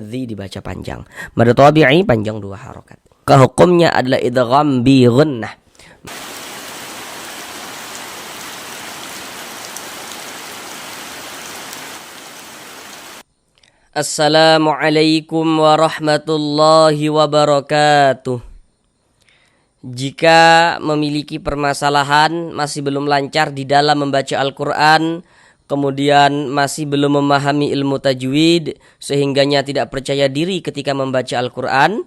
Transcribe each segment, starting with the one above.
Dzi dibaca panjang. Mad tabi'i panjang 2 harokat. Hukumnya adalah idgham bi gunnah. Assalamualaikum warahmatullahi wabarakatuh. Jika memiliki permasalahan, masih belum lancar di dalam membaca Al-Quran, kemudian masih belum memahami ilmu tajwid, sehingganya tidak percaya diri ketika membaca Al-Quran,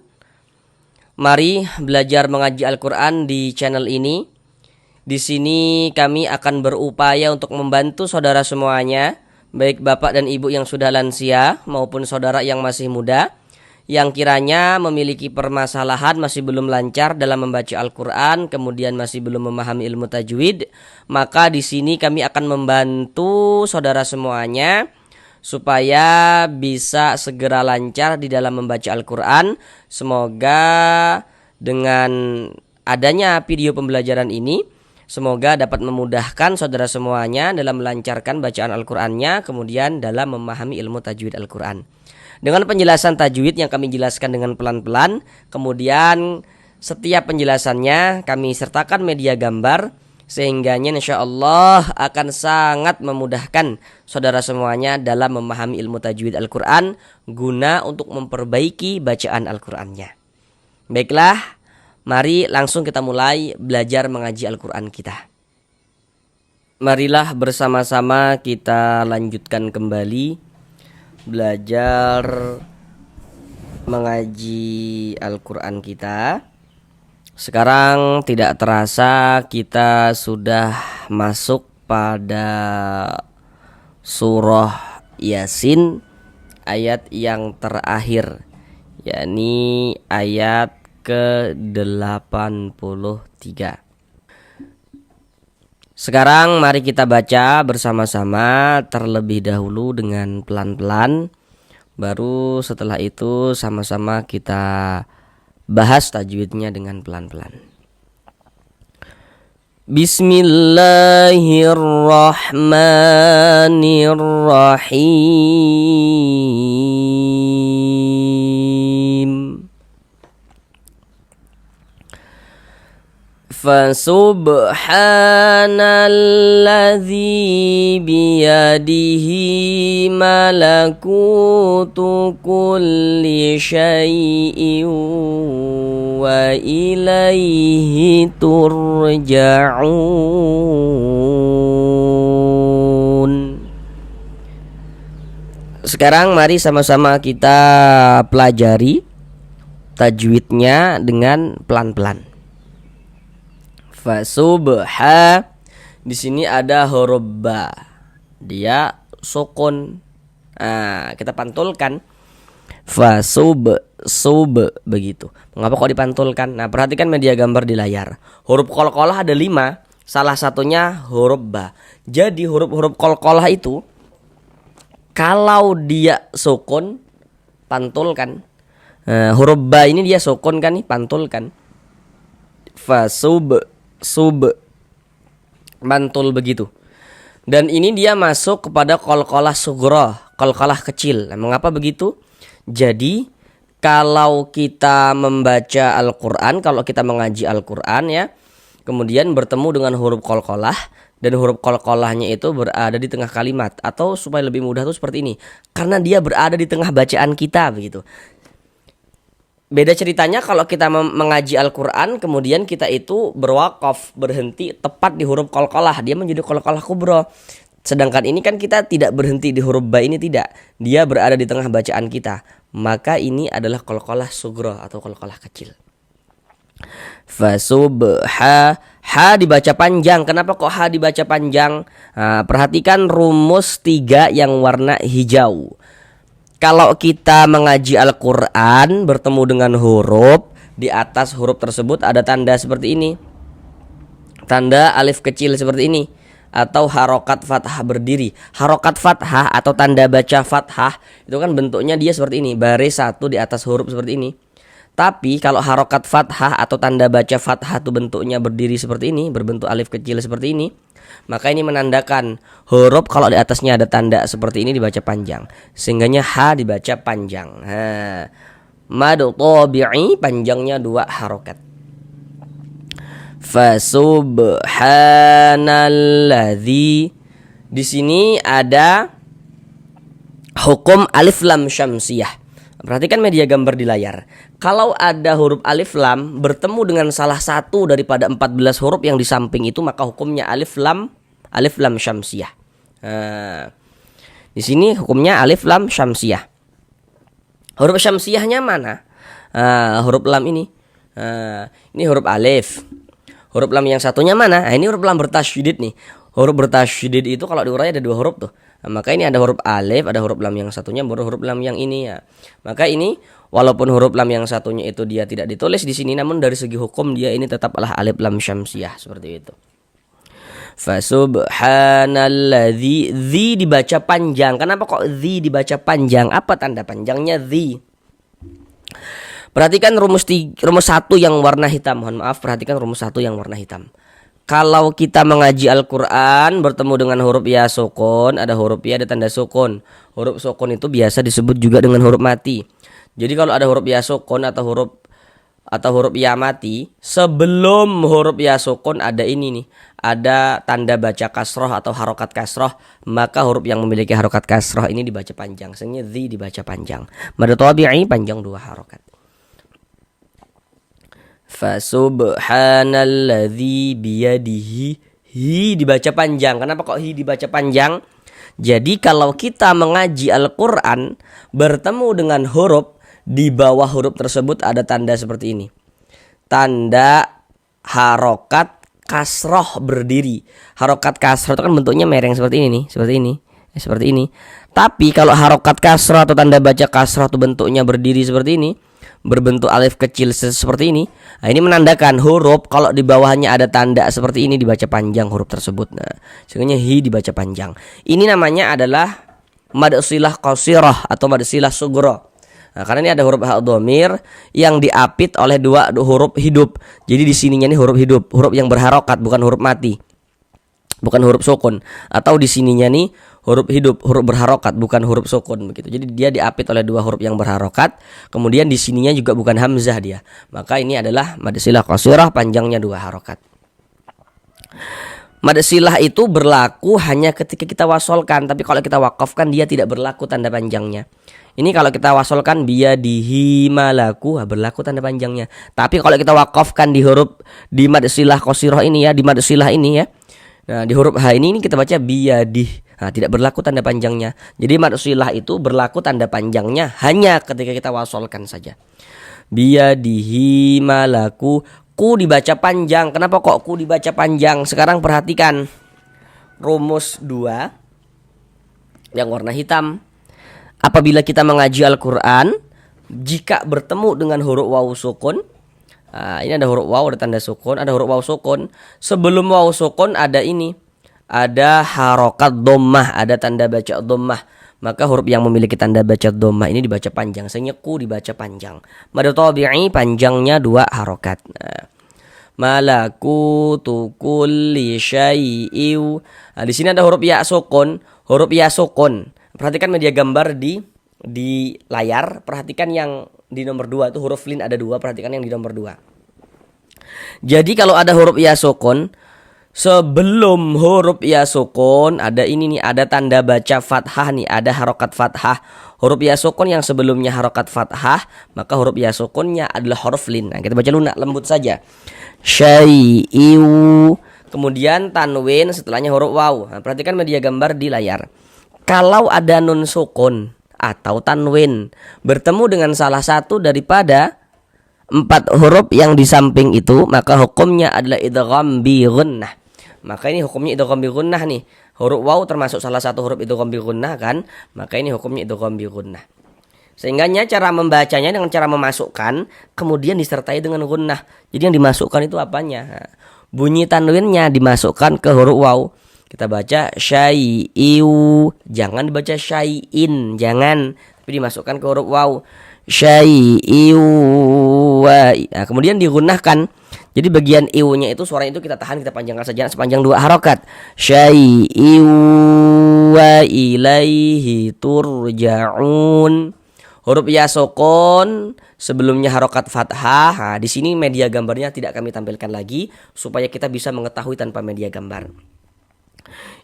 mari belajar mengaji Al-Quran di channel ini. Di sini kami akan berupaya untuk membantu saudara semuanya, baik bapak dan ibu yang sudah lansia maupun saudara yang masih muda, yang kiranya memiliki permasalahan masih belum lancar dalam membaca Al-Quran, kemudian masih belum memahami ilmu tajwid. Maka di sini kami akan membantu saudara semuanya supaya bisa segera lancar di dalam membaca Al-Quran. Semoga dengan adanya video pembelajaran ini, semoga dapat memudahkan saudara semuanya dalam melancarkan bacaan Al-Qurannya, kemudian dalam memahami ilmu tajwid Al-Quran. Dengan penjelasan tajwid yang kami jelaskan dengan pelan-pelan, kemudian setiap penjelasannya kami sertakan media gambar, sehingganya insya Allah akan sangat memudahkan saudara semuanya dalam memahami ilmu tajwid Al-Quran, guna untuk memperbaiki bacaan Al-Qurannya. Baiklah, mari langsung kita mulai belajar mengaji Al-Quran kita. Marilah bersama-sama kita lanjutkan kembali belajar mengaji Al-Quran kita. Sekarang tidak terasa kita sudah masuk pada surah Yasin, ayat yang terakhir, yakni ayat ke-83. Sekarang mari kita baca bersama-sama terlebih dahulu dengan pelan-pelan. Baru setelah itu sama-sama kita bahas tajwidnya dengan pelan-pelan. Bismillahirrahmanirrahim. Fasubhanalladzi biyadihi malakutu kulli syai'in wa ilaihi turja'un. Sekarang mari sama-sama kita pelajari tajwidnya dengan pelan-pelan. Fasubha, di sini ada huruf ba, dia sukun. Nah, kita pantulkan. Sub begitu. Mengapa kok dipantulkan? Nah, perhatikan media gambar di layar. Huruf qalqalah ada 5, salah satunya huruf ba. Jadi huruf-huruf qalqalah itu kalau dia sukun, pantulkan. Huruf ba ini dia sukun kan nih, pantulkan. Sub mantul begitu. Dan ini dia masuk kepada qalqalah sughra, qalqalah kecil. Nah, mengapa begitu? Jadi kalau kita membaca Al-Quran, kalau kita mengaji Al-Quran ya, kemudian bertemu dengan huruf qalqalah, dan huruf qalqalahnya itu berada di tengah kalimat, atau supaya lebih mudah tuh seperti ini, karena dia berada di tengah bacaan kita begitu. Beda ceritanya kalau kita mengaji Al-Quran, kemudian kita itu berwakaf, berhenti tepat di huruf qalqalah, dia menjadi qalqalah kubra. Sedangkan ini kan kita tidak berhenti di huruf ba, ini tidak, dia berada di tengah bacaan kita, maka ini adalah qalqalah sughra atau qalqalah kecil. Fasubha, ha dibaca panjang. Kenapa kok ha dibaca panjang? Nah, perhatikan rumus 3 yang warna hijau. Kalau kita mengaji Al-Quran, bertemu dengan huruf, di atas huruf tersebut ada tanda seperti ini, tanda alif kecil seperti ini, atau harokat fathah berdiri. Harokat fathah atau tanda baca fathah itu kan bentuknya dia seperti ini, baris 1 di atas huruf seperti ini. Tapi kalau harokat fathah atau tanda baca fathah itu bentuknya berdiri seperti ini, berbentuk alif kecil seperti ini, maka ini menandakan huruf kalau di atasnya ada tanda seperti ini dibaca panjang. Sehingganya ha dibaca panjang. Mad tabi'i panjangnya 2 harokat. Fasubhanalladzi. Di sini ada hukum alif lam syamsiyah. Perhatikan media gambar di layar. Kalau ada huruf alif lam bertemu dengan salah satu daripada 14 huruf yang di samping itu, maka hukumnya alif lam syamsiyah. Di sini hukumnya alif lam syamsiyah. Huruf syamsiyahnya mana? Huruf lam ini. Ini huruf alif. Huruf lam yang satunya mana? Ini huruf lam bertasydid nih. Huruf bertasydid itu kalau diurai ada 2 huruf tuh. Maka ini ada huruf alif, ada huruf lam yang satunya, baru huruf lam yang ini ya. Maka ini walaupun huruf lam yang satunya itu dia tidak ditulis di sini, namun dari segi hukum dia ini tetaplah alif lam syamsiyah seperti itu. Fasubhanalladzi, dzi dibaca panjang. Kenapa kok dzi dibaca panjang? Apa tanda panjangnya dzi? Perhatikan rumus 1 yang warna hitam. Mohon maaf, perhatikan rumus 1 yang warna hitam. Kalau kita mengaji Al-Quran bertemu dengan huruf ya sukun, ada huruf ya, ada tanda sukun. Huruf sukun itu biasa disebut juga dengan huruf mati. Jadi kalau ada huruf ya sukun atau huruf ya mati, sebelum huruf ya sukun ada ini nih, ada tanda baca kasroh atau harokat kasroh, maka huruf yang memiliki harokat kasroh ini dibaca panjang. Sebenarnya zi dibaca panjang. Mad tabi'i panjang 2 harokat. Fasubhanalladzi biyadihi, hi dibaca panjang. Kenapa kok hi dibaca panjang? Jadi kalau kita mengaji Al-Quran bertemu dengan huruf, di bawah huruf tersebut ada tanda seperti ini, tanda harokat kasroh berdiri. Harokat kasroh itu kan bentuknya mereng seperti ini nih, seperti ini. Tapi kalau harokat kasroh atau tanda baca kasroh itu bentuknya berdiri seperti ini, berbentuk alif kecil seperti ini. Nah, ini menandakan huruf kalau di bawahnya ada tanda seperti ini dibaca panjang huruf tersebut. Nah, sehingga hi dibaca panjang. Ini namanya adalah mad silah qasirah atau mad silah sugro. Nah, karena ini ada huruf ha dhamir yang diapit oleh 2 huruf hidup. Jadi di sininya ini huruf hidup, huruf yang berharokat, bukan huruf mati. Bukan huruf sukun. Atau di sininya nih huruf hidup, huruf berharokat, bukan huruf sukun begitu. Jadi dia diapit oleh 2 huruf yang berharokat. Kemudian di sininya juga bukan hamzah dia. Maka ini adalah mad silah qasirah, panjangnya 2 harokat. Mad silah itu berlaku hanya ketika kita wasolkan, tapi kalau kita wakafkan dia tidak berlaku tanda panjangnya. Ini kalau kita wasolkan biyadihi malaku, berlaku tanda panjangnya. Tapi kalau kita wakafkan di huruf di mad silah qasirah ini ya, di mad silah ini ya. Nah, di huruf H ini kita baca biyadih. Nah, tidak berlaku tanda panjangnya. Jadi mad silah itu berlaku tanda panjangnya hanya ketika kita wasolkan saja. Biyadihi malaku, ku dibaca panjang. Kenapa kok ku dibaca panjang? Sekarang perhatikan rumus 2 yang warna hitam. Apabila kita mengaji Al-Quran, jika bertemu dengan huruf waw sukun, ini ada huruf waw, ada tanda sukun, ada huruf waw sukun. Sebelum waw sukun ada ini, ada harokat dhammah, ada tanda baca dhammah. Maka huruf yang memiliki tanda baca dhammah ini dibaca panjang. Sehingga ku dibaca panjang. Mad tabi'i panjangnya 2 harokat. Malakutu kulli syai'in. Nah, di sini ada huruf ya sukun, huruf ya sukun. Perhatikan media gambar di layar. Perhatikan yang di nomor 2 itu huruf lin ada 2. Perhatikan yang di nomor 2. Jadi kalau ada huruf ya sukun, sebelum huruf ya sukun ada ini nih, ada tanda baca fathah nih, ada harokat fathah. Huruf ya sukun yang sebelumnya harokat fathah, maka huruf ya sukunnya adalah huruf lin. Nah, kita baca lunak lembut saja. Syai'u. Kemudian tanwin setelahnya huruf waw. Nah, perhatikan media gambar di layar. Kalau ada nun sukun atau tanwin bertemu dengan salah satu daripada 4 huruf yang di samping itu, maka hukumnya adalah idgham bi gunnah. Maka ini hukumnya idgham bi gunnah nih. Huruf waw termasuk salah satu huruf idgham bi gunnah kan? Maka ini hukumnya idgham bi gunnah. Sehingganya cara membacanya dengan cara memasukkan kemudian disertai dengan gunnah. Jadi yang dimasukkan itu apanya? Nah, bunyi tanwinnya dimasukkan ke huruf waw. Kita baca syai'iu, jangan dibaca syai'in, jangan, tapi dimasukkan ke huruf waw. syai'in nah, kemudian digunakan. Jadi bagian iunya itu suara itu kita tahan, kita panjangkan saja sepanjang 2 harokat. Syai'in wa ilaihi turja'un. Huruf ya sukun sebelumnya harokat fathah. Nah, di sini media gambarnya tidak kami tampilkan lagi supaya kita bisa mengetahui tanpa media gambar.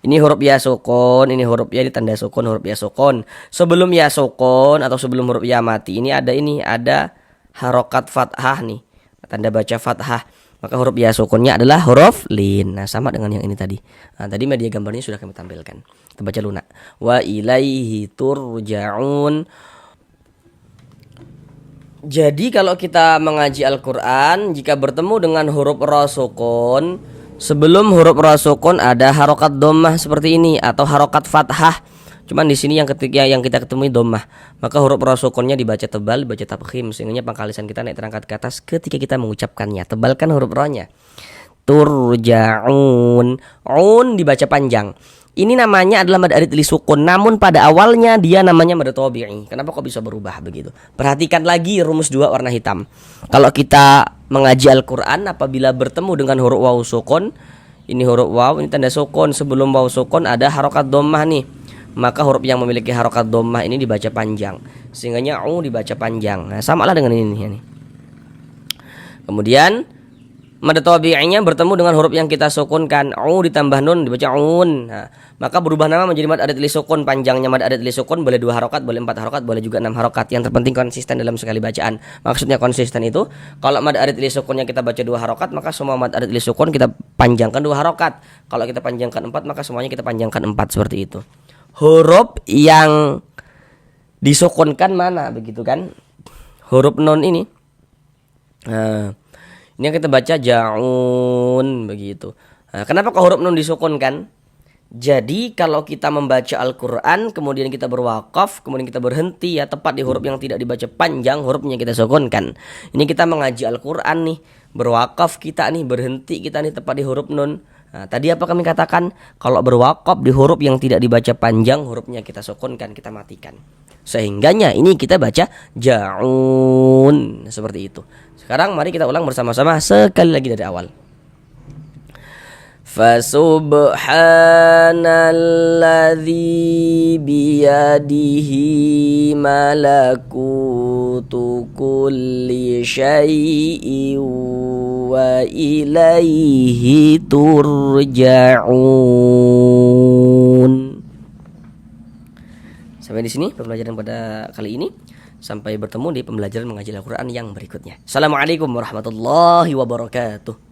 Ini huruf ya sukun, ini huruf ya ditanda sukun, huruf ya sukun. Sebelum ya sukun atau sebelum huruf ya mati ini ada harokat fathah nih. Tanda baca fathah. Maka huruf ya sukunnya adalah huruf lin. Nah, sama dengan yang ini tadi. Nah, tadi media gambarnya sudah kami tampilkan. Kita baca lunak. Wa ilaihi turja'un. Jadi kalau kita mengaji Al-Quran, jika bertemu dengan huruf ra sukun, sebelum huruf ra sukun ada harokat dhammah seperti ini atau harokat fathah. Cuman di sini yang kita ketemui dhammah, maka huruf ra sukunnya dibaca tebal, dibaca tafkhim sehingga pangkal lisan kita naik terangkat ke atas ketika kita mengucapkannya. Tebalkan huruf ra-nya. Turja'un. Un dibaca panjang. Ini namanya adalah mad arid li sukun, namun pada awalnya dia namanya mad tabi'i. Kenapa kok bisa berubah begitu? Perhatikan lagi rumus 2 warna hitam. Kalau kita mengaji Al-Qur'an apabila bertemu dengan huruf waw sukun, ini huruf waw, ini tanda sukun, sebelum waw sukun ada harokat dhammah nih. Maka huruf yang memiliki harokat dhammah ini dibaca panjang. Sehingganya dibaca panjang. Nah, samalah dengan ini. Kemudian mad tabi'inya bertemu dengan huruf yang kita sukunkan. Ditambah nun dibaca un. Nah, maka berubah nama menjadi mad arid li sukun. Panjangnya mad arid li sukun boleh 2 harokat, boleh 4 harokat, boleh juga 6 harokat. Yang terpenting konsisten dalam sekali bacaan. Maksudnya konsisten itu kalau mad arid li sukunnya kita baca 2 harokat, maka semua mad arid li sukun kita panjangkan 2 harokat. Kalau kita panjangkan 4, maka semuanya kita panjangkan 4 seperti itu. Huruf yang disukunkan mana begitu kan? Huruf nun ini. Nah, ini yang kita baca ja'un begitu. Nah, kenapa kok huruf nun disukunkan? Jadi kalau kita membaca Al-Quran kemudian kita berwakaf, kemudian kita berhenti ya tepat di huruf yang tidak dibaca panjang, hurufnya kita sukunkan. Ini kita mengaji Al-Quran nih, berwakaf kita nih, berhenti kita nih tepat di huruf nun. Nah, tadi apa kami katakan? Kalau berwakaf di huruf yang tidak dibaca panjang, hurufnya kita sukunkan, kita matikan. Sehingganya ini kita baca ja'un seperti itu. Sekarang mari kita ulang bersama-sama sekali lagi dari awal. Fasubhanalladzi biyadihi malakutu kulli syai'in wa ilaihi turja'un. Sampai di sini pembelajaran pada kali ini. Sampai bertemu di pembelajaran mengaji Al-Quran yang berikutnya. Assalamualaikum warahmatullahi wabarakatuh.